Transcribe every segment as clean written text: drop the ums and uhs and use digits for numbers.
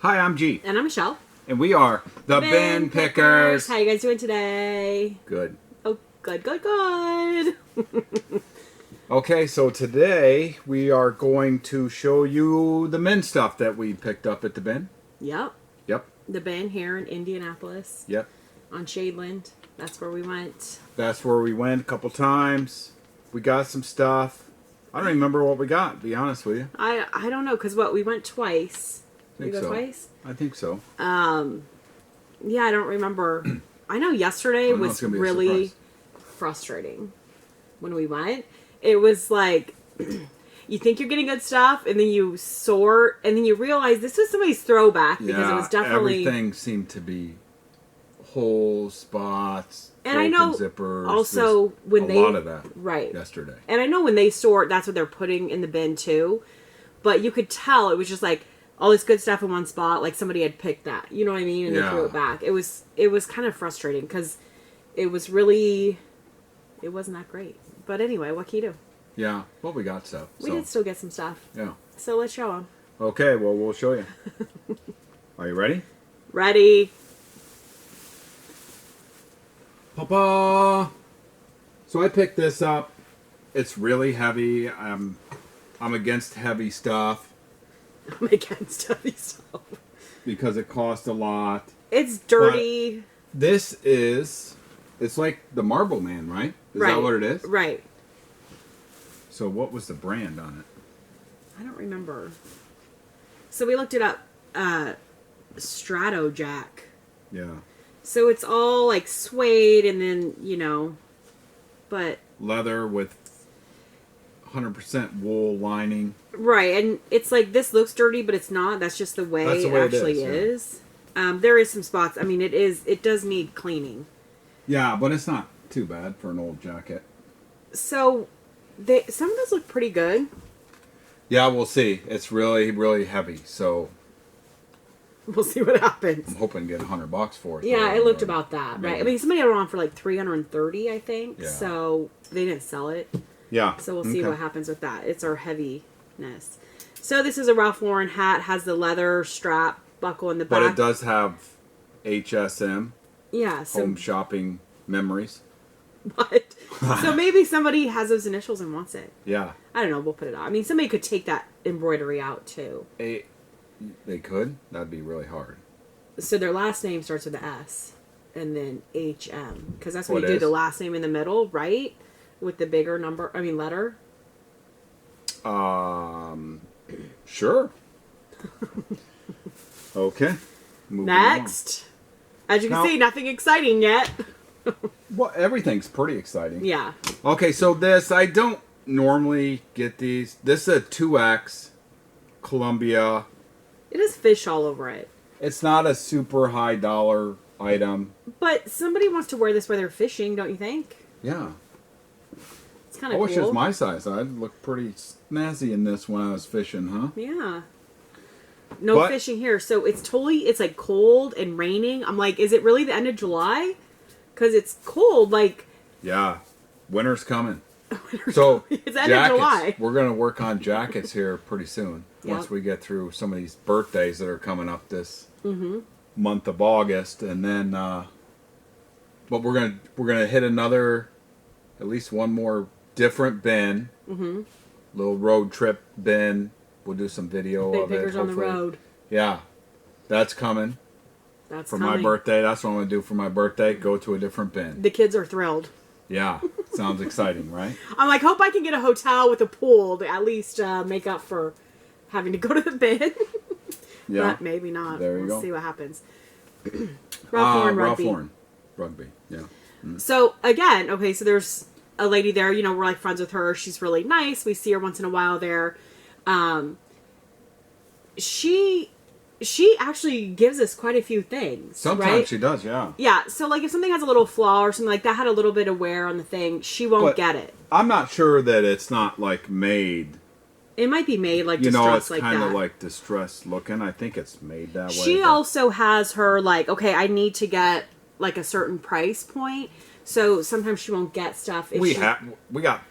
Hi, I'm G. And I'm Michelle. And we are the Bin Pickers. How you guys doing today? Good. Oh, good, good, good. Okay, so today we are going to show you the men's stuff that we picked up at the bin. Yep. Yep. The bin here in Indianapolis. Yep. On Shadeland. That's where we went. That's where we went a couple times. We got some stuff. I don't remember what we got, to be honest with you. I don't know, because we went twice. I think we go so. twice? I think so. Yeah, I don't remember. I know yesterday was really frustrating when we went. It was like, you think you're getting good stuff, and then you sort, and then you realize this was somebody's throwback, because it was definitely... everything seemed to be holes, spots, and I know zippers. also when a lot of that yesterday. And I know when they sort, that's what they're putting in the bin too. But you could tell it was just like all this good stuff in one spot, like somebody had picked that. You know what I mean? And they threw it back. It was kind of frustrating because it wasn't that great. But anyway, what can you do? Yeah, well, we got stuff. We did still get some stuff. Yeah. So let's show them. Okay, well, we'll show you. Are you ready? Ready. Papa! So I picked this up. It's really heavy. I'm against heavy stuff. I'm against heavy stuff. Because it costs a lot. It's dirty. But it's like the Marble Man, right? Is that what it is? Right. So what was the brand on it? I don't remember. So we looked it up. Strato Jack. Yeah. So it's all like suede and then, but... leather with 100% wool lining. Right, and it's like, this looks dirty, but it's not. That's just the way it actually is. Yeah. There is some spots. I mean, it does need cleaning. Yeah, but it's not too bad for an old jacket. So, some of those look pretty good. Yeah, we'll see. It's really, really heavy, so... we'll see what happens. I'm hoping to get $100 for it. Yeah, it looked about that, maybe. Right? I mean, somebody had it on for like $330, I think. Yeah. So, they didn't sell it. Yeah. So, we'll see what happens with that. It's our heaviness. So, this is a Ralph Lauren hat. Has the leather strap buckle in the back. But it does have HSM. Yeah. Home shopping memories. What? So, maybe somebody has those initials and wants it. Yeah. I don't know. We'll put it out. I mean, somebody could take that embroidery out, too. They could? That'd be really hard. So their last name starts with an S and then HM. Because that's when you do the last name in the middle, right? With the bigger letter. Sure. Okay. Next. As you can see, nothing exciting yet. Well, everything's pretty exciting. Yeah. Okay, so I don't normally get these. This is a 2X Columbia. It has fish all over it. It's not a super high dollar item. But somebody wants to wear this while they're fishing, don't you think? Yeah. It's kind of cool. I wish it was my size. I'd look pretty snazzy in this when I was fishing, huh? Yeah. No fishing here. So it's like cold and raining. I'm like, is it really the end of July? Because it's cold, like... Yeah. Winter's coming. So, it's the end of July. We're going to work on jackets here pretty soon. Once we get through some of these birthdays that are coming up this month of August, and then, but we're gonna hit at least one more different bin, little road trip bin. We'll do some video of it. Pickers on the road. Yeah, that's coming. That's my birthday. That's what I'm gonna do for my birthday. Go to a different bin. The kids are thrilled. Yeah, sounds exciting, right? I'm like, hope I can get a hotel with a pool to at least make up for having to go to the bin. Yeah. But maybe not. There you go. We'll see what happens. Ralph Lauren Rugby. Ralph Lauren Rugby, yeah. So, again, okay, so there's a lady there, we're like friends with her. She's really nice. We see her once in a while there. She actually gives us quite a few things. Sometimes she does, yeah. Yeah, so like if something has a little flaw or something like that, had a little bit of wear on the thing, she won't get it. I'm not sure that it's not like made. It might be made like distressed like that. It's kind of like distressed looking. I think it's made that way. She also has her like, okay, I need to get like a certain price point. So sometimes she won't get stuff. We got $5,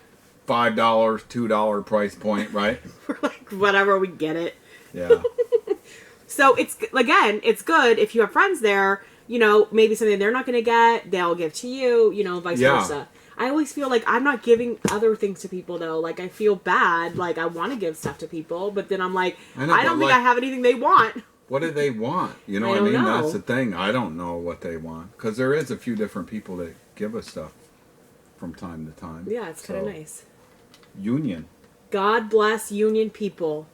$2 price point, right? We're like, whatever, we get it. Yeah. So it's good if you have friends there. Maybe something they're not going to get, they'll give to you. Vice versa. I always feel like I'm not giving other things to people though. Like I feel bad. Like I want to give stuff to people, but then I'm like, I don't think I have anything they want. What do they want? You know what I mean? That's the thing. I don't know what they want because there is a few different people that give us stuff from time to time. Yeah, it's kind of nice. Union. God bless union people.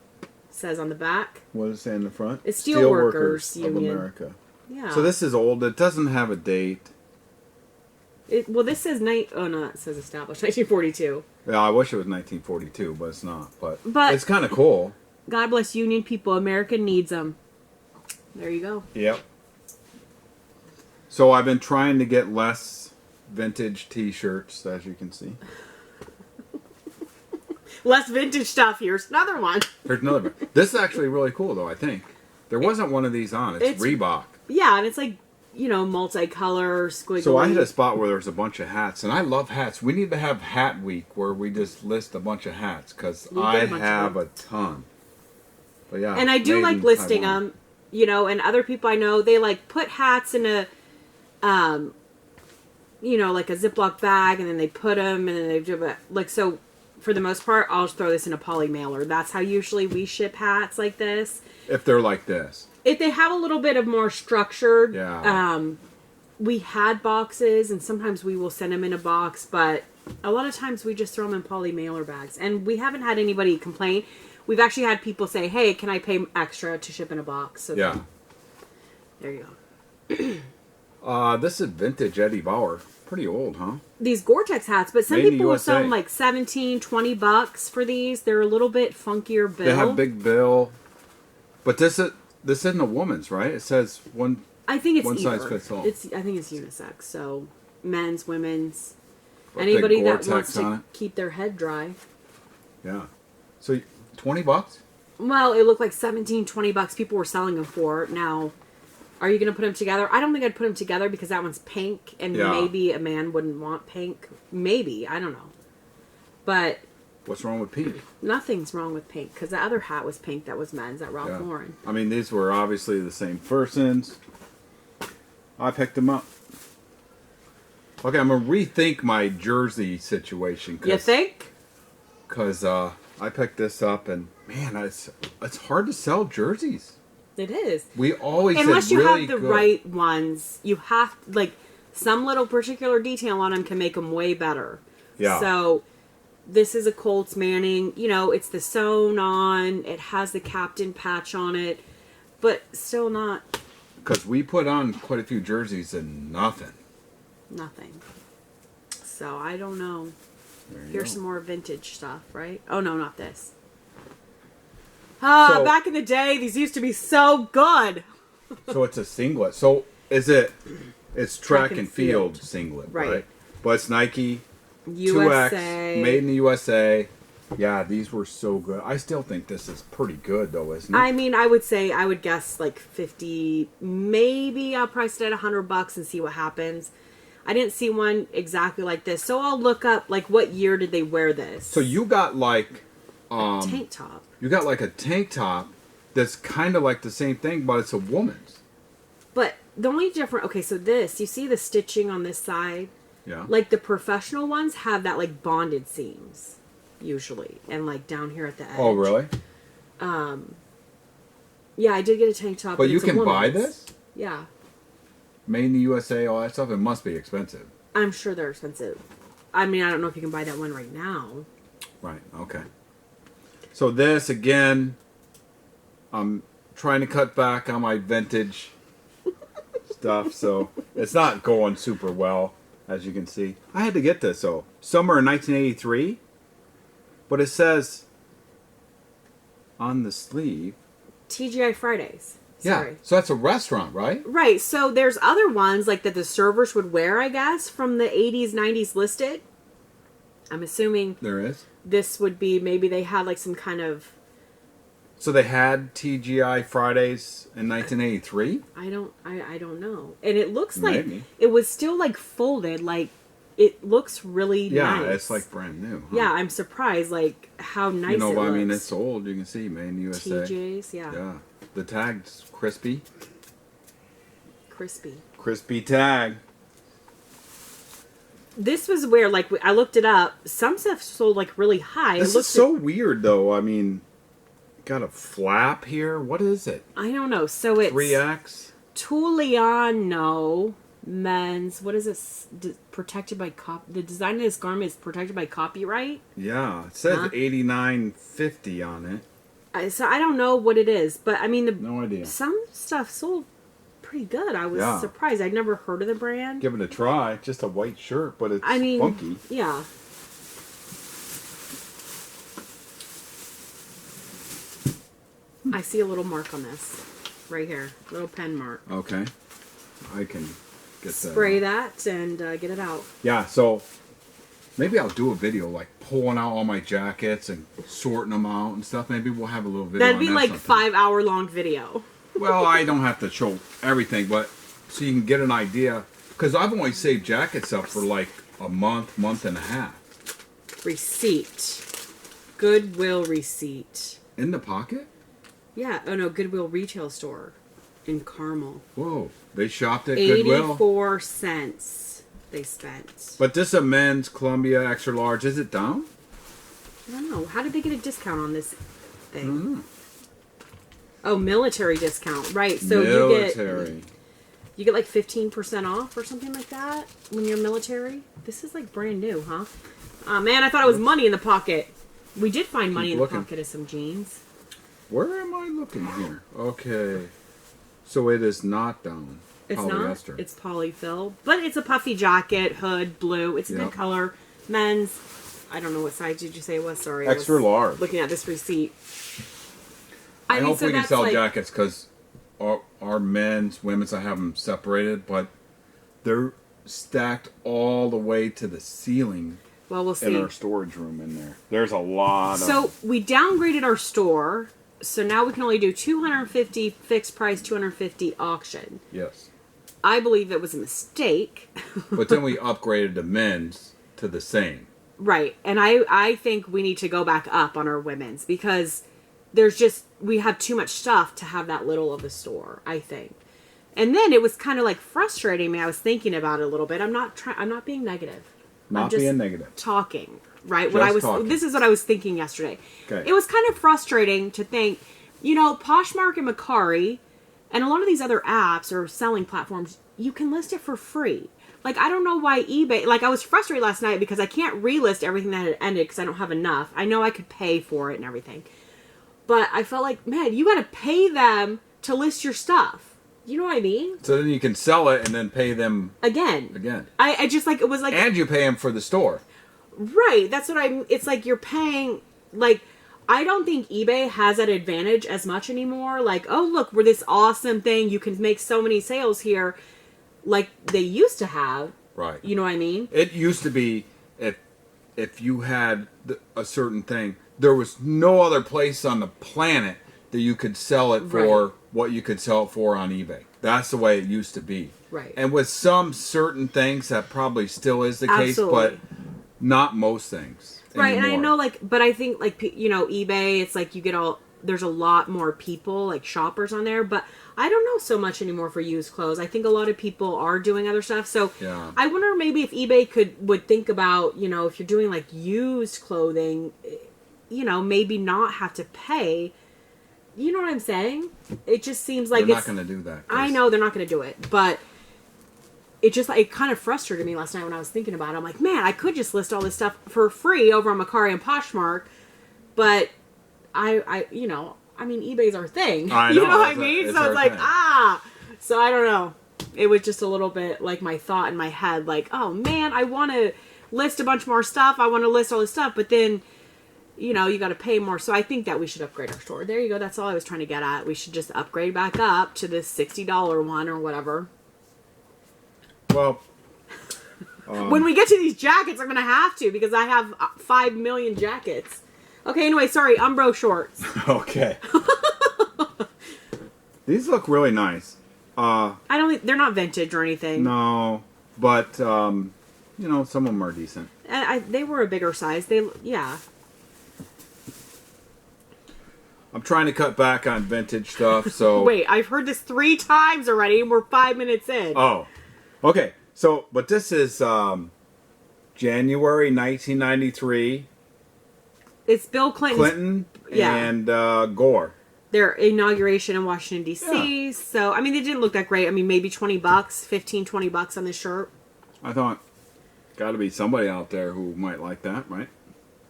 Says on the back. What does it say in the front? It's Steelworkers Union of America. Yeah. So this is old. It doesn't have a date. This says it says established 1942. Yeah, I wish it was 1942, but it's not. But it's kind of cool. God bless union people. America needs them. There you go. Yep. So I've been trying to get less vintage T-shirts, as you can see. Less vintage stuff. Here's another one. Here's another one. This is actually really cool, though, I think. There wasn't one of these on. It's Reebok. Yeah, and it's like, multicolor, squiggly. So I hit a spot where there's a bunch of hats, and I love hats. We need to have Hat Week where we just list a bunch of hats, because I have a ton. But yeah. And I do like listing them, and other people I know, they like put hats in a, like a Ziploc bag, and then they put them, and then they do it. Like, so for the most part, I'll just throw this in a poly mailer. That's how usually we ship hats like this. If they're like this. If they have a little bit of more structured, yeah. We had boxes, and sometimes we will send them in a box, but a lot of times we just throw them in poly mailer bags. And we haven't had anybody complain. We've actually had people say, hey, can I pay extra to ship in a box? So yeah. There you go. This is vintage Eddie Bauer. Pretty old, huh? These Gore-Tex hats, but some people will sell them like $17, $20 for these. They're a little bit funkier bill. They have big bill. But this isn't a woman's, right? It says one. I think it's one either. size fits all. I think it's unisex. So men's, women's, anybody that wants to keep their head dry. Yeah. So $20? Well, it looked like $17, $20 people were selling them for. Now, are you going to put them together? I don't think I'd put them together because that one's pink, and maybe a man wouldn't want pink. Maybe, I don't know. But what's wrong with pink? Nothing's wrong with pink, because the other hat was pink that was men's at Ralph Lauren. I mean, these were obviously the same person's. I picked them up. Okay, I'm going to rethink my jersey situation. You think? Because I picked this up, and man, it's hard to sell jerseys. It is. We always unless you really have the right ones, you have some little particular detail on them can make them way better. Yeah. So this is a Colts Manning. It's the sewn on. It has the captain patch on it, but still not. Because we put on quite a few jerseys and nothing. Nothing. So I don't know. Here's some more vintage stuff, right? Oh no, not this. Back in the day, these used to be so good. So it's a singlet. So it's track and field singlet, right? But it's Nike, USA. 2X, made in the USA. Yeah, these were so good. I still think this is pretty good, though, isn't it? I mean, I would guess like 50, maybe I'll price it at $100 and see what happens. I didn't see one exactly like this, so I'll look up what year did they wear this. So you got a tank top. You got a tank top that's kind of like the same thing, but it's a woman's. But the only difference, so this, you see the stitching on this side? Yeah. The professional ones have that bonded seams, usually, and down here at the edge. Oh, really? Yeah, I did get a tank top. But you can buy this? Yeah. Made in the USA, all that stuff. It must be expensive. I'm sure they're expensive. I mean, I don't know if you can buy that one right now. Right, okay. So this, again, I'm trying to cut back on my vintage stuff, so it's not going super well, as you can see. I had to get this, though. Summer 1983, but it says on the sleeve... TGI Fridays. Sorry. Yeah, so that's a restaurant, right? Right, so there's other ones, that the servers would wear, I guess, from the 80s, 90s listed. I'm assuming... There is? This would be, maybe they had, some kind of... So they had TGI Fridays in 1983? I don't know. And it looks maybe. It was still, folded, it looks really nice. Yeah, it's, brand new. Huh? Yeah, I'm surprised, how nice it looks. I mean, it's old. You can see, made in the USA. TJ's, yeah. Yeah. The tag's crispy. Crispy tag. This was where, like, I looked it up. Some stuff sold, like, really high. This is so weird, though. I mean, got a flap here. What is it? I don't know. So it's 3X? Tuliano men's. What is this? Protected by the design of this garment is protected by copyright. Yeah, it says $89.50 on it. So I don't know what it is, but I mean, no idea. Some stuff sold pretty good. I was surprised. I'd never heard of the brand. Give it a try. Just a white shirt, but it's funky. Yeah. I see a little mark on this. Right here. Little pen mark. Okay. I can get that. Spray that and get it out. Yeah, so maybe I'll do a video like pulling out all my jackets and sorting them out and stuff. Maybe we'll have a little video. That'd be like 5-hour long video. Well, I don't have to show everything, but so you can get an idea. Because I've only saved jackets up for like a month and a half. Receipt. Goodwill receipt. In the pocket? Yeah. Oh, no. Goodwill retail store in Carmel. Whoa. They shopped at Goodwill? 84 cents they spent. But this is a men's Columbia extra large. Is it down? I don't know. How did they get a discount on this thing? I don't know. Oh, military discount. Right. So you get like 15% off or something like that when you're military. This is like brand new, huh? Oh, man, I thought it was money in the pocket. We did find money in the pocket of some jeans. Where am I looking here? Okay. So it is not down. It's polyester. Not. It's polyfill. But it's a puffy jacket, hood, blue. It's a good color. Men's. I don't know what size did you say it was. Sorry. Extra large. Looking at this receipt. I hope we can sell jackets because our men's, women's, I have them separated, but they're stacked all the way to the ceiling. Well, we'll see. In our storage room in there. There's a lot So we downgraded our store, so now we can only do $250 fixed price, $250 auction. Yes. I believe it was a mistake. But then we upgraded the men's to the same. Right. And I think we need to go back up on our women's because we have too much stuff to have that little of a store, I think. And then it was kind of like frustrating me. I was thinking about it a little bit. I'm not being negative. Not being negative. Talking, right? Talking. This is what I was thinking yesterday. Okay. It was kind of frustrating to think, Poshmark and Mercari and a lot of these other apps or selling platforms, you can list it for free. Like, I don't know why eBay... Like, I was frustrated last night because I can't relist everything that had ended because I don't have enough. I know I could pay for it and everything. But I felt like, man, you got to pay them to list your stuff. You know what I mean? So then you can sell it and then pay them... Again. I just, like, it was like... And you pay them for the store. Right. That's what it's like you're paying... Like, I don't think eBay has that advantage as much anymore. Like, oh, look, we're this awesome thing. You can make so many sales here. Like they used to have. Right. You know what I mean? It used to be if you had a certain thing, there was no other place on the planet that you could sell it for what you could sell it for on eBay. That's the way it used to be. Right. And with some certain things, that probably still is the case, but not most things. Right. Anymore. And I know, but I think, eBay, it's like there's a lot more people, like shoppers on there, but I don't know so much anymore for used clothes. I think a lot of people are doing other stuff. So I wonder maybe if eBay would think about, if you're doing like used clothing, maybe not have to pay. You know what I'm saying? It just seems like they're not going to do that. I know they're not going to do it, but it kind of frustrated me last night when I was thinking about it. I'm like, man, I could just list all this stuff for free over on Mercari and Poshmark, but eBay's our thing. I know. You know what I mean? So it's like, thing. So I don't know. It was just a little bit like my thought in my head, like, oh man, I want to list a bunch more stuff. I want to list all this stuff, but then, you got to pay more. So I think that we should upgrade our store. There you go. That's all I was trying to get at. We should just upgrade back up to this $60 one or whatever. Well, when we get to these jackets, I'm going to have to because I have 5 million jackets. Okay, anyway, sorry, Umbro shorts. Okay. These look really nice. They're not vintage or anything. No, but, some of them are decent. They were a bigger size. I'm trying to cut back on vintage stuff, so... Wait, I've heard this 3 times already, and we're 5 minutes in. Oh. Okay, so, but this is January 1993. It's Bill Clinton and Gore. Their inauguration in Washington, D.C. Yeah. So, I mean, they didn't look that great. I mean, maybe $20, $15-20 on this shirt. I thought, got to be somebody out there who might like that, right?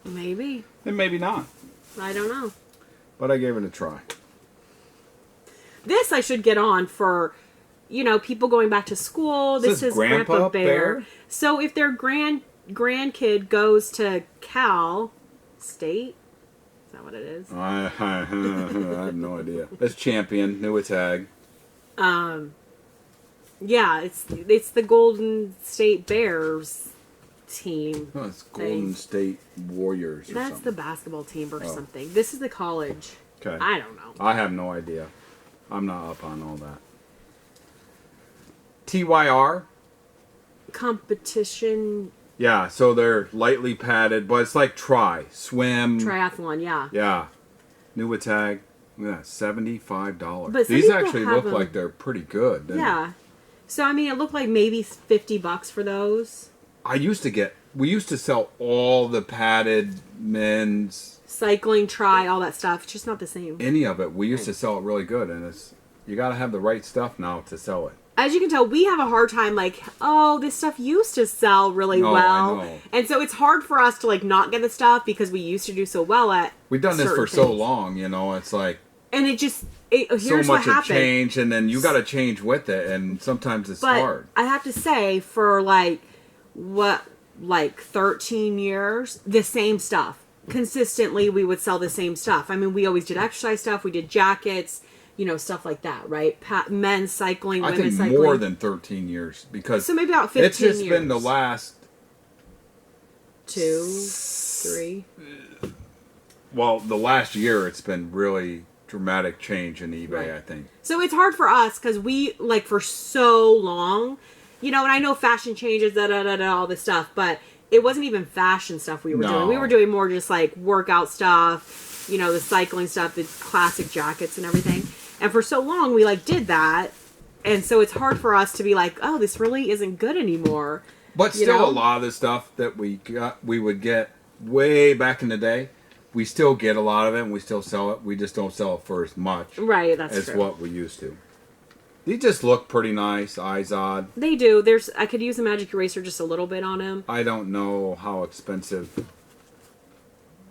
Maybe. And maybe not. I don't know. But I gave it a try. This I should get on for, people going back to school. This is Grandpa Bear. So if their grandkid goes to Cal State, is that what it is? I have no idea. It's Champion, new tag. Yeah, it's the Golden State Bears team. Oh, it's Golden State Warriors or That's something. the basketball team or something. This is the college. Okay. I don't know. I have no idea. I'm not up on all that. TYR? Competition. Yeah, so they're lightly padded, but it's like swim. Triathlon, yeah. Yeah. New tag. Look at that, $75. But these actually look like they're pretty good. Yeah. So, I mean, it looked like maybe $50 for those. We used to sell all the padded men's. Cycling, all that stuff. It's just not the same. Any of it. We used to sell it really good, and you got to have the right stuff now to sell it. As you can tell, we have a hard time, this stuff used to sell really well. I know. And so it's hard for us to, not get the stuff because we used to do so well at We've done this for so long, it's like... And here's so much what happened. has changed, and then you got to change with it, and sometimes it's hard. I have to say, for 13 years, the same stuff. Consistently, we would sell the same stuff. I mean, we always did exercise stuff. We did jackets, stuff like that, right? Men's cycling, women's cycling. More than 13 years, because so maybe about 15 years. It's just been the last 2, 3. Well, the last year, it's been really dramatic change in eBay, right. I think. So it's hard for us because we, for so long, and I know fashion changes, all this stuff, but it wasn't even fashion stuff we were doing. We were doing more just workout stuff, the cycling stuff, the classic jackets and everything. And for so long, we did that. And so it's hard for us to be oh, this really isn't good anymore. But still, a lot of the stuff that we would get way back in the day, we still get a lot of it, and we still sell it. We just don't sell it for as much, right? That's as true. what we used to. These just look pretty nice, Izod. They do. I could use a magic eraser just a little bit on him. I don't know how expensive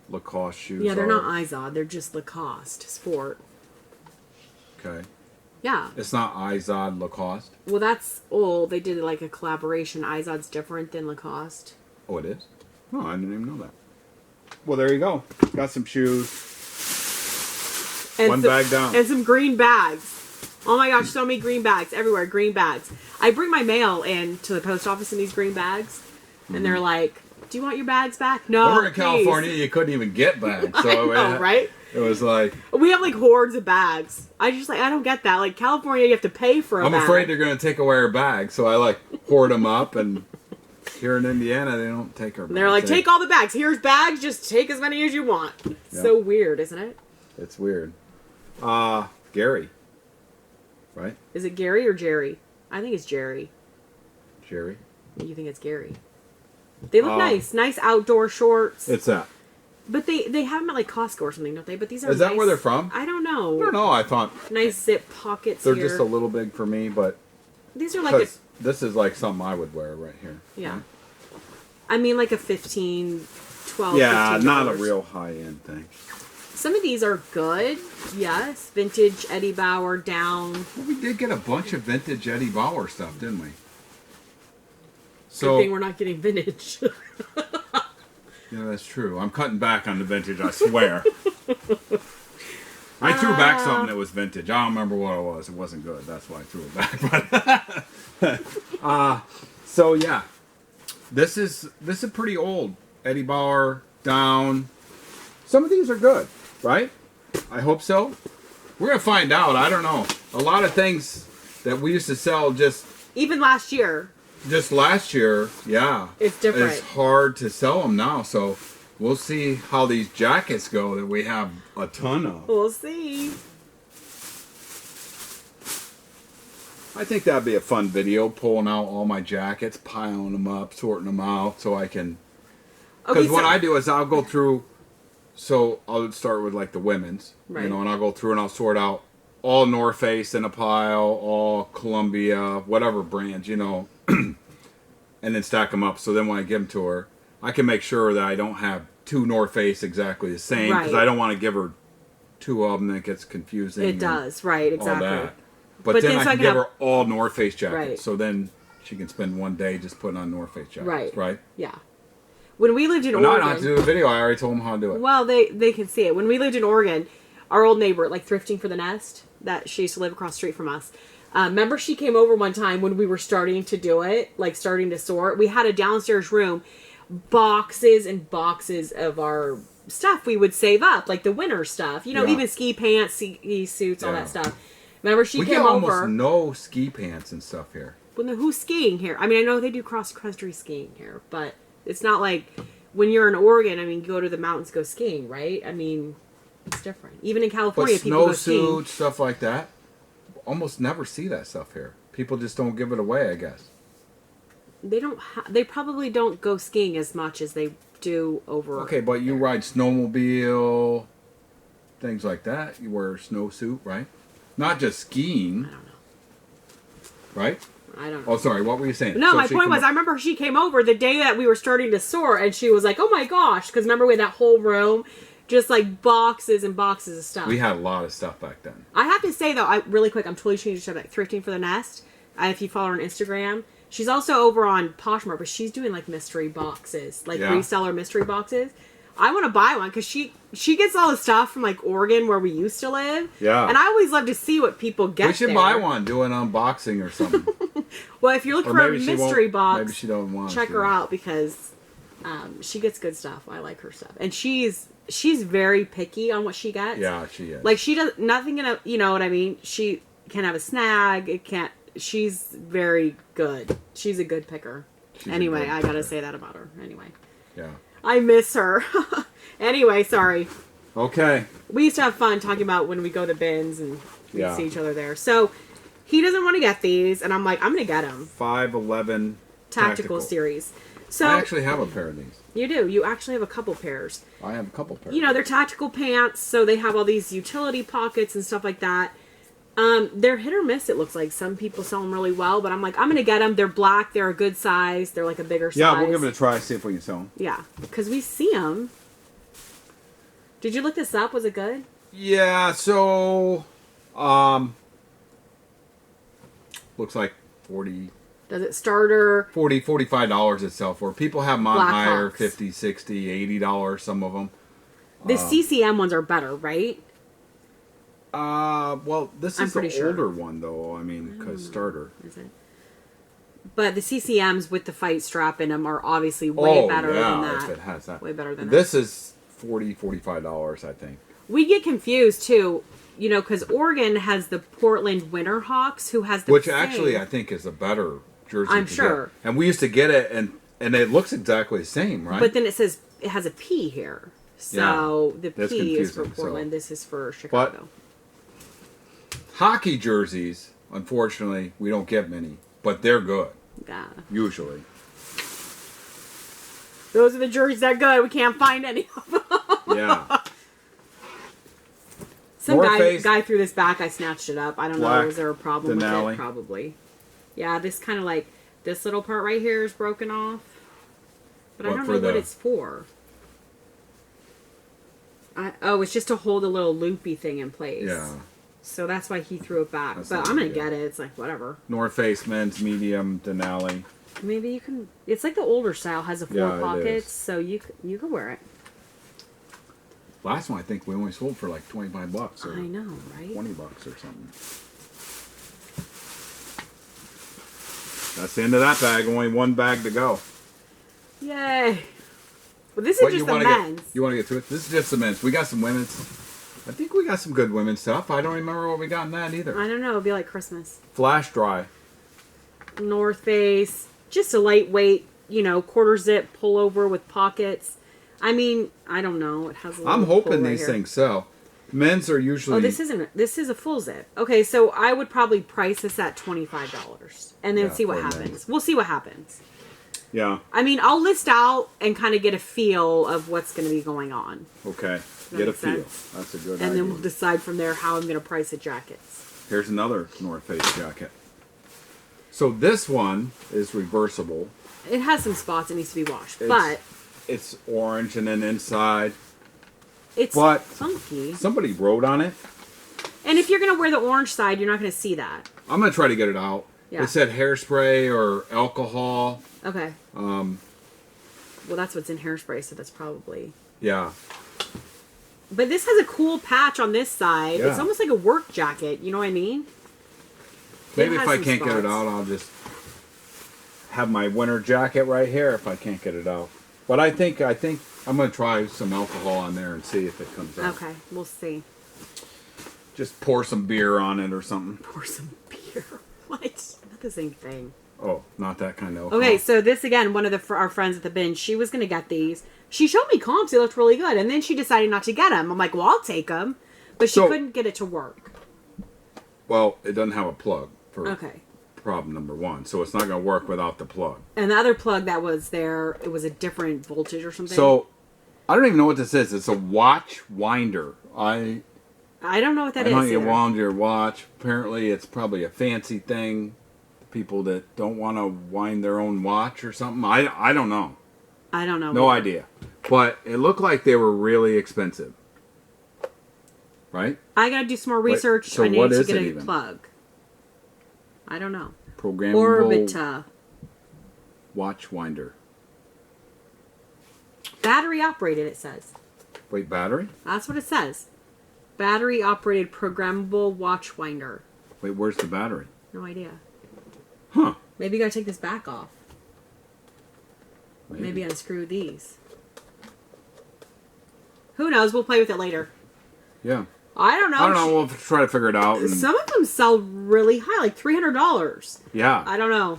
Lacoste shoes are. Yeah, they're not Izod. They're just Lacoste Sport. Okay. Yeah. It's not Izod Lacoste? Well, that's old. They did a collaboration. Izod's different than Lacoste. Oh, it is? Oh, I didn't even know that. Well, there you go. Got some shoes. And One bag down. And some green bags. Oh my gosh, so many green bags. Everywhere, green bags. I bring my mail in to the post office in these green bags. And they're like, do you want your bags back? No, we're in California, you couldn't even get bags. So I know, right? It was like... We have hordes of bags. I don't get that. California, you have to pay for a bag. I'm afraid they're going to take away our bags. So I hoard them up, and here in Indiana, they don't take our bags. They're like, take all the bags. Here's bags, just take as many as you want. Yep. So weird, isn't it? It's weird. Gary. Right? Is it Gary or Jerry? I think it's Jerry. Jerry? You think it's Gary? They look nice. Nice outdoor shorts. It's that. But they have them at Costco or something, don't they? But these are Is that where they're from? I don't know. I don't know. I thought... Nice zip pockets they're here. just a little big for me, but... These are this is something I would wear right here. Yeah. Right? I mean a 15, 12, yeah, $15. Not a real high-end thing. Some of these are good, yes. Vintage Eddie Bauer down. Well, we did get a bunch of vintage Eddie Bauer stuff, didn't we? Good thing we're not getting vintage. Yeah, that's true. I'm cutting back on the vintage, I swear. I threw back something that was vintage. I don't remember what it was. It wasn't good. That's why I threw it back. So yeah, this is pretty old. Eddie Bauer, down. Some of these are good, right? I hope so. We're gonna find out. I don't know. A lot of things that we used to sell even last year. Just last year, yeah. It's different. It's hard to sell them now, so We'll see how these jackets go that we have a ton of. We'll see. I think that'd be a fun video, pulling out all my jackets, piling them up, sorting them out, so I can... Because what I do is I'll go through... So I'll start with like the women's, right. And I'll go through and I'll sort out all North Face in a pile, all Columbia, whatever brands, and then stack them up. So then when I give them to her, I can make sure that I don't have two North Face exactly the same, because I don't want to give her two of them. That gets confusing. It does, right? Exactly. All that. But then I can give her all North Face jackets. Right. So then she can spend one day just putting on North Face jackets. Right? Yeah. When we lived in Oregon... No, I don't have to do a video. I already told them how to do it. Well, they can see it. When we lived in Oregon, our old neighbor, like Thrifting for the Nest, that she used to live across the street from us, remember she came over one time when we were starting to do it, like starting to sort. We had a downstairs room, boxes and boxes of our stuff we would save up, like the winter stuff. Even ski pants, ski suits, all that stuff. Remember she came over... We get almost no ski pants and stuff here. Well, who's skiing here? I mean, I know they do cross-country skiing here, but... It's not like when you're in Oregon, I mean, you go to the mountains, go skiing, right? I mean, it's different. Even in California, people go skiing. But snowsuit, stuff like that, almost never see that stuff here. People just don't give it away, I guess. They don't. They probably don't go skiing as much as they do over. Okay, but you ride snowmobile, things like that. You wear a snowsuit, right? Not just skiing. I don't know. Right? I don't know. Oh, sorry. What were you saying? No, my point was, I remember she came over the day that we were starting to sort, and she was like, "Oh my gosh!" Because remember, we had that whole room, just like boxes and boxes of stuff. We had a lot of stuff back then. I have to say though, really quick, I'm totally changing the subject. Thrifting for the Nest. If you follow her on Instagram, she's also over on Poshmark, but she's doing like mystery boxes, like reseller mystery boxes. I want to buy one because she gets all the stuff from like Oregon where we used to live. Yeah. And I always love to see what people get. We should buy one, do an unboxing or something. Well, if you're looking for a mystery box, maybe she don't want. Check her out because she gets good stuff. I like her stuff, and she's very picky on what she gets. Yeah, she is. Like she does nothing in a, you know what I mean. She can have a snag. It can't. She's very good. She's a good picker. Anyway, I gotta say that about her. Anyway. Yeah. I miss her. Anyway, sorry. Okay. We used to have fun talking about when we go to bins and we see each other there. So he doesn't want to get these, and I'm like, I'm going to get them. 511 Tactical series. So I actually have a pair of these. You do. You actually have a couple pairs. I have a couple pairs. You know, they're tactical pants, so they have all these utility pockets and stuff like that. They're hit or miss, it looks like. Some people sell them really well, but I'm like, I'm going to get them. They're black. They're a good size. They're like a bigger size. Yeah, we'll give it a try, see if we can sell them. Yeah, because we see them. Did you look this up? Was it good? Yeah, so, looks like 40... Does it starter? $45 itself for. People have them on Black higher, Hawks. $50, $60, $80, some of them. The CCM ones are better, right? Well, this is the sure. older one, though. I mean, because starter. Is it? But the CCMs with the fight strap in them are obviously way better than that. If it has that. Way better than this is $45, I think. We get confused, too, you know, because Oregon has the Portland Winterhawks, who has the Which same. actually, I think, is a better jersey. I'm sure. Get. And we used to get it, and it looks exactly the same, right? But then it says it has a P here. So the P is for Portland. So. This is for Chicago. But hockey jerseys, unfortunately, we don't get many. But they're good. Yeah. Usually. Those are the jerseys that are good. We can't find any of them. Yeah. Some guy threw this back. I snatched it up. I don't know. Was there a problem with it? Probably. Yeah, this kind of like, this little part right here is broken off. But I don't know what it's for. It's just to hold a little loopy thing in place. Yeah. So that's why he threw it back. But I'm going to get it. It's like, whatever. North Face men's medium Denali. Maybe you can... It's like the older style. Has a 4 pockets. So you can wear it. Last one, I think we only sold for like $25 or I know, right? $20 or something. That's the end of that bag. Only one bag to go. Yay. Well, this is just the men's. You want to get to it? This is just the men's. We got some women's. I think we got some good women's stuff. I don't remember what we got in that either. I don't know. It'll be like Christmas. Flash dry. North Face. Just a lightweight, you know, quarter zip pullover with pockets. I mean, I don't know. It has a little I'm hoping pull right these here. things sell. Men's are usually... Oh, this isn't... This is a full zip. Okay, so I would probably price this at $25. And then see what happens. We'll see what happens. Yeah. I mean, I'll list out and kind of get a feel of what's going to be going on. Okay. Get a feel. That's a good idea. And then we'll decide from there how I'm going to price the jackets. Here's another North Face jacket. So this one is reversible. It has some spots it needs to be washed, but... It's orange and then inside. It's funky. Somebody wrote on it. And if you're going to wear the orange side, you're not going to see that. I'm going to try to get it out. Yeah. It said hairspray or alcohol. Okay. Well, that's what's in hairspray, so that's probably... Yeah. But this has a cool patch on this side. Yeah. It's almost like a work jacket. You know what I mean? Maybe if I can't get it out, I'll just have my winter jacket right here if I can't get it out. But I think I'm going to try some alcohol on there and see if it comes out. Okay, we'll see. Just pour some beer on it or something. Pour some beer. What? Not the same thing. Oh, not that kind of alcohol. Okay, so this again, one of our friends at the bin, she was going to get these. She showed me comps. They looked really good. And then she decided not to get them. I'm like, well, I'll take them. But she couldn't get it to work. Well, it doesn't have a plug for okay. problem number one. So it's not going to work without the plug. And the other plug that was there, it was a different voltage or something. So I don't even know what this is. It's a watch winder. I don't know what that is. I don't even wind your watch. Apparently it's probably a fancy thing. People that don't want to wind their own watch or something. I don't know. I don't know. No idea. But it looked like they were really expensive. Right? I got to do some more research. So I need what to is get it a even? plug. I don't know. Programmable Orbita. watch winder. Battery operated, it says. Wait, battery? That's what it says. Battery operated programmable watch winder. Wait, where's the battery? No idea. Huh. Maybe you gotta take this back off. Maybe unscrew these. Who knows? We'll play with it later. Yeah. I don't know. I don't know. We'll try to figure it out. Some of them sell really high, like $300. Yeah. I don't know.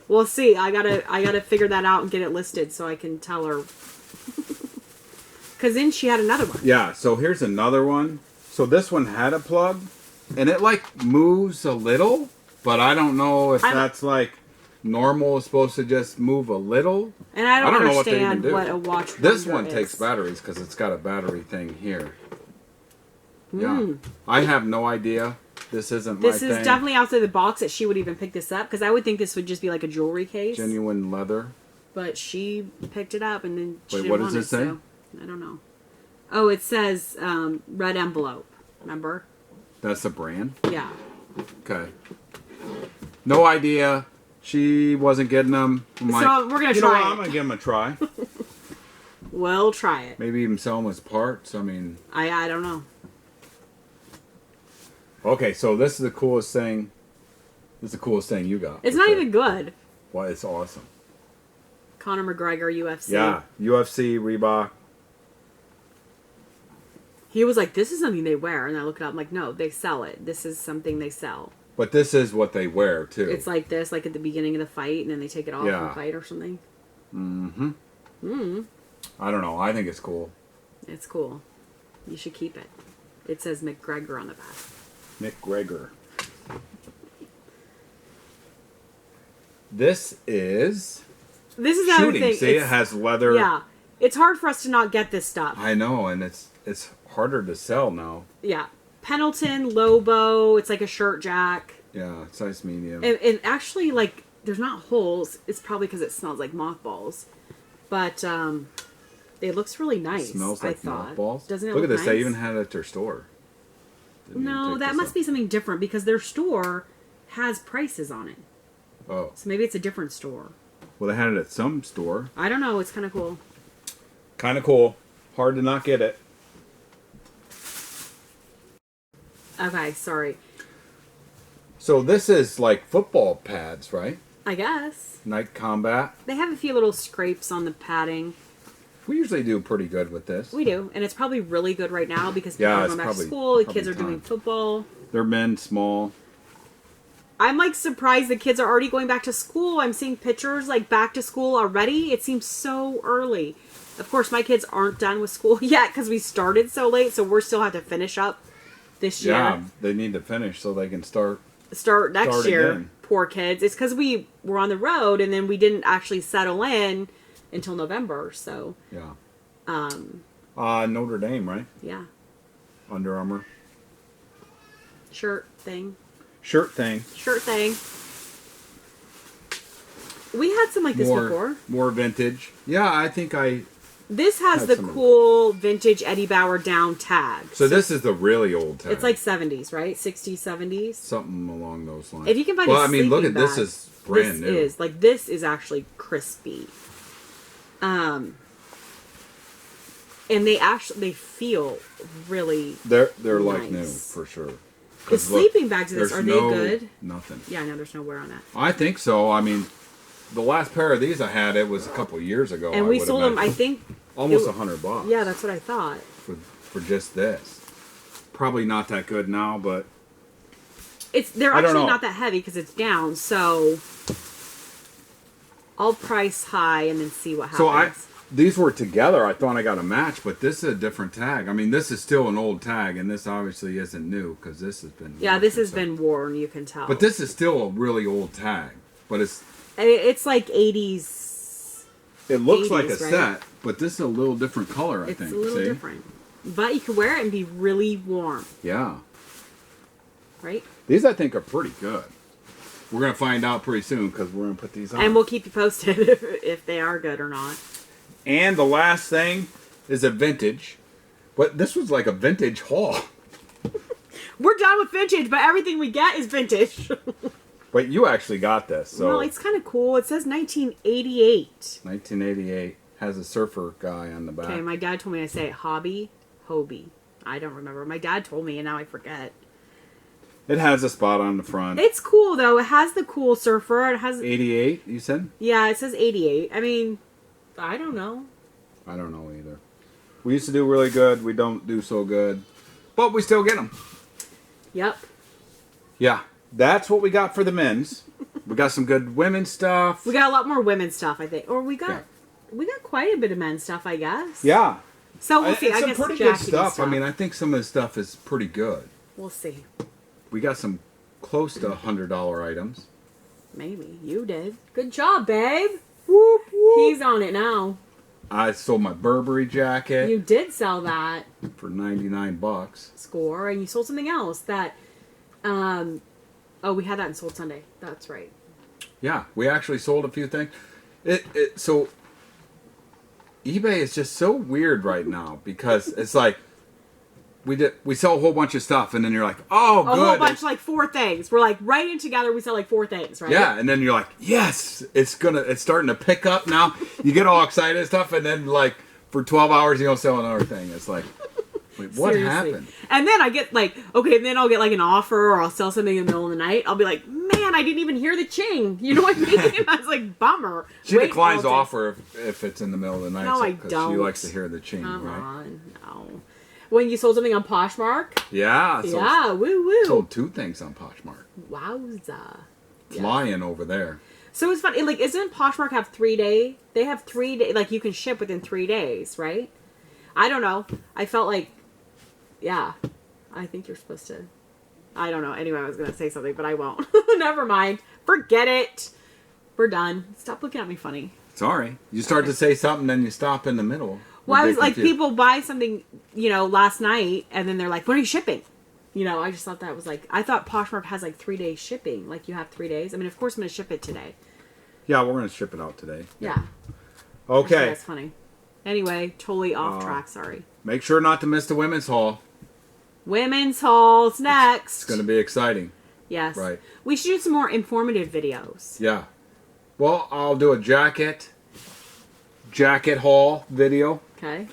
We'll see. I gotta figure that out and get it listed so I can tell her. Because then she had another one. Yeah. So here's another one. So this one had a plug, and it like moves a little, but I don't know if that's like normal is supposed to just move a little. And I don't know what they even understand do. what a watch This winder one is. takes batteries because it's got a battery thing here. Yeah. I have no idea. This isn't my thing. This is definitely outside the box that she would even pick this up, because I would think this would just be like a jewelry case. Genuine leather. But she picked it up and then she didn't what want does it say? So I don't know. Oh, it says red envelope. Remember? That's a brand? Yeah. Okay. No idea. She wasn't getting them. I'm So we're going to try it. I'm going to give them a try. We'll try it. Maybe even sell them as parts. I mean... I don't know. Okay, so this is the coolest thing. This is the coolest thing you got. It's not even good. Well, it's awesome. Conor McGregor, UFC. Yeah, UFC, Reebok. He was like, this is something they wear. And I look it up. I'm like, no, they sell it. This is something they sell. But this is what they wear, too. It's like this, like at the beginning of the fight, and then they take it off and fight or something. Mm-hmm. Mm. I don't know. I think it's cool. It's cool. You should keep it. It says McGregor on the back. McGregor. This is another shooting. thing. See, it has leather. Yeah. It's hard for us to not get this stuff. I know, and it's harder to sell now. Yeah. Pendleton, Lobo, it's like a shirt jack. Yeah, size medium. And actually, like, there's not holes. It's probably because it smells like mothballs. But it looks really nice. It smells like mothballs? Doesn't it look at this. nice? They even had it at their store. No, that must be something different because their store has prices on it. Oh. So maybe it's a different store. Well, they had it at some store. I don't know. It's kind of cool. Kind of cool. Hard to not get it. Okay, sorry. So this is like football pads, right? I guess. Night Combat. They have a few little scrapes on the padding. We usually do pretty good with this. We do. And it's probably really good right now because people are going back to school. The kids are doing football. They're men, small. I'm like surprised the kids are already going back to school. I'm seeing pictures like back to school already. It seems so early. Of course, my kids aren't done with school yet because we started so late, so we're still have to finish up this year. Yeah, they need to finish so they can start next year. Again. Poor kids. It's because we were on the road and then we didn't actually settle in until November. So yeah. Notre Dame, right? Yeah. Under Armour. Shirt thing. We had some like this before. More vintage. Yeah, I think This has the cool vintage Eddie Bauer down tag. So this is the really old tag. It's like 70s, right? 60s, 70s. Something along those lines. If you can find a sleeping look at bag, this is brand new. This is actually crispy. And they feel really They're nice. like new for sure. The sleeping bags of this, are they good? Nothing. Yeah, no, there's no wear on that. I think so. I mean, the last pair of these I had, it was a couple years ago. And we sold them, I think, almost $100. Yeah, that's what I thought. For just this. Probably not that good now, but they're actually not that heavy because it's down. So I'll price high and then see what happens. So these were together. I thought I got a match, but this is a different tag. I mean, this is still an old tag, and this obviously isn't new because this has been. Yeah, this has been worn. You can tell. But this is still a really old tag. But it's like 80s. It looks like a set, but this is a little different color. I think it's a little different, but you can wear it and be really warm. Yeah. Right. These I think are pretty good. We're gonna find out pretty soon because we're gonna put these on, and we'll keep you posted if they are good or not. And the last thing is a vintage. But this was like a vintage haul. We're done with vintage, but everything we get is vintage. But you actually got this. So well, it's kind of cool. It says 1988. 1988. Has a surfer guy on the back. Okay, my dad told me to say it. Hobie. I don't remember. My dad told me, and now I forget. It has a spot on the front. It's cool, though. It has the cool surfer. It has 88, you said? Yeah, it says 88. I mean... I don't know. I don't know either. We used to do really good. We don't do so good. But we still get them. Yep. Yeah. That's what we got for the men's. We got some good women's stuff. We got a lot more women's stuff, I think. Or we got quite a bit of men's stuff, I guess. Yeah. So we'll see. I guess some pretty good stuff. I mean, I think some of the stuff is pretty good. We'll see. We got some close to $100 items. Maybe. You did. Good job, babe. Whoop, whoop. He's on it now. I sold my Burberry jacket. You did sell that. For $99. Score. And you sold something else that... we had that in Sold Sunday. That's right. Yeah, we actually sold a few things. So eBay is just so weird right now because it's like we sell a whole bunch of stuff and then you're like, oh, good. A whole bunch, like 4 things. We're like right in together. We sell like 4 things, right? Yeah, and then you're like, yes, it's starting to pick up now. You get all excited and stuff, and then like for 12 hours you don't sell another thing. It's like, wait, what happened? And then I get like, and then I'll get like an offer or I'll sell something in the middle of the night. I'll be like, man, I didn't even hear the ching. You know what I mean? I was like, bummer. She declines offer if it's in the middle of the night. No, I don't. She likes to hear the ching, Come right? on, no. When you sold something on Poshmark? Yeah. Yeah, woo-woo. Sold 2 things on Poshmark. Wowza. Flying over there. So it's funny, like, isn't Poshmark have 3-day? They have 3 day, like, you can ship within 3 days, right? I don't know. I felt like, yeah, I think you're supposed to. I don't know. Anyway, I was going to say something, but I won't. Never mind. Forget it. We're done. Stop looking at me funny. Sorry. You start to say something, then you stop in the middle. Well, I was like, people buy something, last night, and then they're like, when are you shipping? I just thought that was like, I thought Poshmark has like 3-day shipping. Like, you have 3 days. I mean, of course I'm going to ship it today. Yeah, we're going to ship it out today. Yeah. Okay. That's funny. Anyway, totally off track, sorry. Make sure not to miss the women's haul. Women's haul's next. It's going to be exciting. Yes. Right. We should do some more informative videos. Yeah. Well, I'll do a jacket haul video. Okay.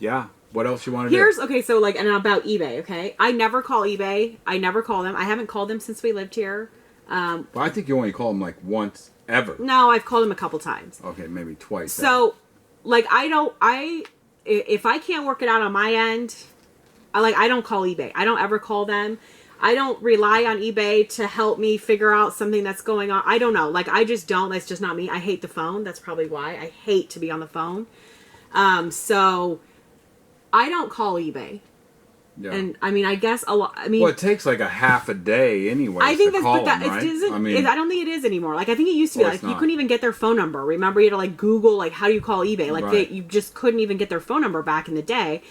Yeah. What else you want to do? Okay, so like, and about eBay, okay? I never call eBay. I never call them. I haven't called them since we lived here. Well, I think you only call them like once ever. No, I've called them a couple times. Okay, maybe twice. So, like, if I can't work it out on my end, I don't call eBay. I don't ever call them. I don't rely on eBay to help me figure out something that's going on. I don't know. Like, I just don't. That's just not me. I hate the phone. That's probably why. I hate to be on the phone. So I don't call eBay. Yeah. And I mean, I guess a lot. I mean, well, it takes like a half a day anyway. I think that's call them, right? I don't think it is anymore. Like, I think it used to be like you couldn't even get their phone number. Remember, you had to like Google like how do you call eBay? Like you just couldn't even get their phone number back in the day.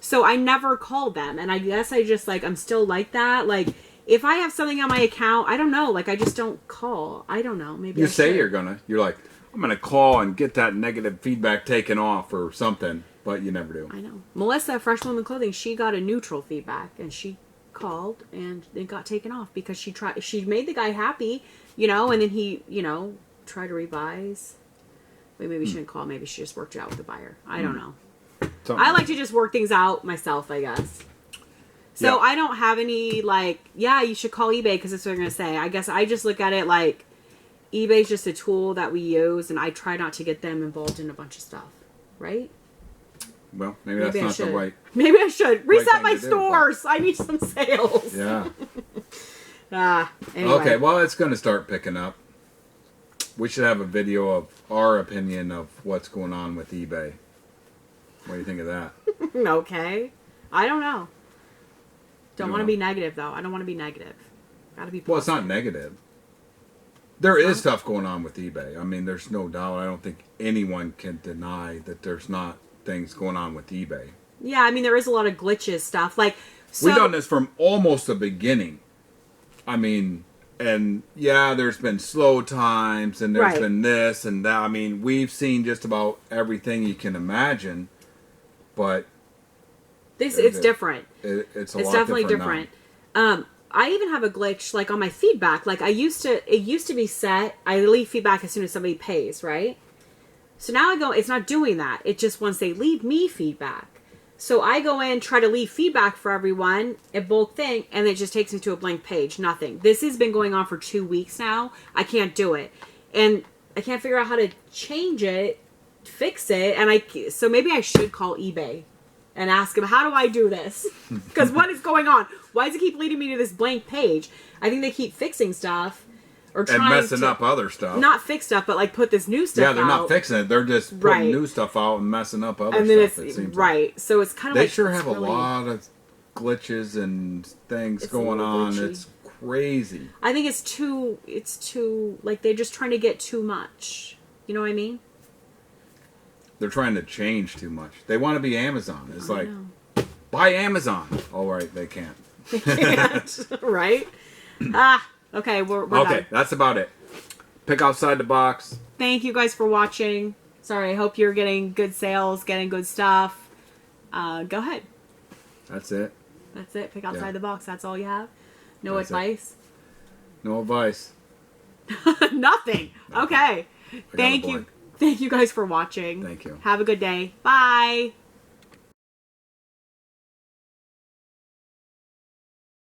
So I never called them, and I guess I just like I'm still like that. Like if I have something on my account, I don't know. Like I just don't call. I don't know. Maybe you say you're like I'm gonna call and get that negative feedback taken off or something. But you never do. I know. Melissa, Fresh Woman Clothing, she got a neutral feedback, and she called, and it got taken off because she made the guy happy, and then he, tried to revise. Wait, maybe she shouldn't call. Maybe she just worked it out with the buyer. I don't know. I like to just work things out myself, I guess. So I don't have any, you should call eBay because that's what they're going to say. I guess I just look at it like eBay's just a tool that we use, and I try not to get them involved in a bunch of stuff, right? Well, maybe that's not the right. Maybe I should reset my stores. I need some sales. Yeah. Anyway. Okay, well, it's going to start picking up. We should have a video of our opinion of what's going on with eBay. What do you think of that? Okay. I don't know. Don't want to be negative, though. I don't want to be negative. Got to be positive. Well, it's not negative. There is stuff going on with eBay. I mean, there's no doubt. I don't think anyone can deny that there's not things going on with eBay. Yeah, I mean, there is a lot of glitches stuff. We've done this from almost the beginning. I mean, and there's been slow times, and there's been this and that. I mean, we've seen just about everything you can imagine, but it's different. It's definitely different. I even have a glitch on my feedback. It used to be set. I leave feedback as soon as somebody pays, right? So now I go, it's not doing that. It just once they leave me feedback. So I go in, try to leave feedback for everyone, a bulk thing, and it just takes me to a blank page. Nothing. This has been going on for 2 weeks now. I can't do it. And I can't figure out how to change it, fix it. And so maybe I should call eBay and ask them, how do I do this? Because what is going on? Why does it keep leading me to this blank page? I think they keep fixing stuff. Or trying and messing up other stuff. Not fix stuff, but put this new stuff out. Yeah, they're not fixing it. They're just putting new stuff out and messing up other stuff, it seems like. So it's kind of They sure have a lot of glitches and things going on. It's crazy. I think it's too, they're just trying to get too much. You know what I mean? They're trying to change too much. They want to be Amazon. It's buy Amazon. All right, they can't. They can't, right? Okay, we're okay, done. That's about it. Pick outside the box. Thank you guys for watching. Sorry, I hope you're getting good sales, getting good stuff. Go ahead. That's it. That's it. Pick outside the box. That's all you have? No advice? No advice. Nothing. Okay. Thank you. Thank you guys for watching. Thank you. Have a good day. Bye.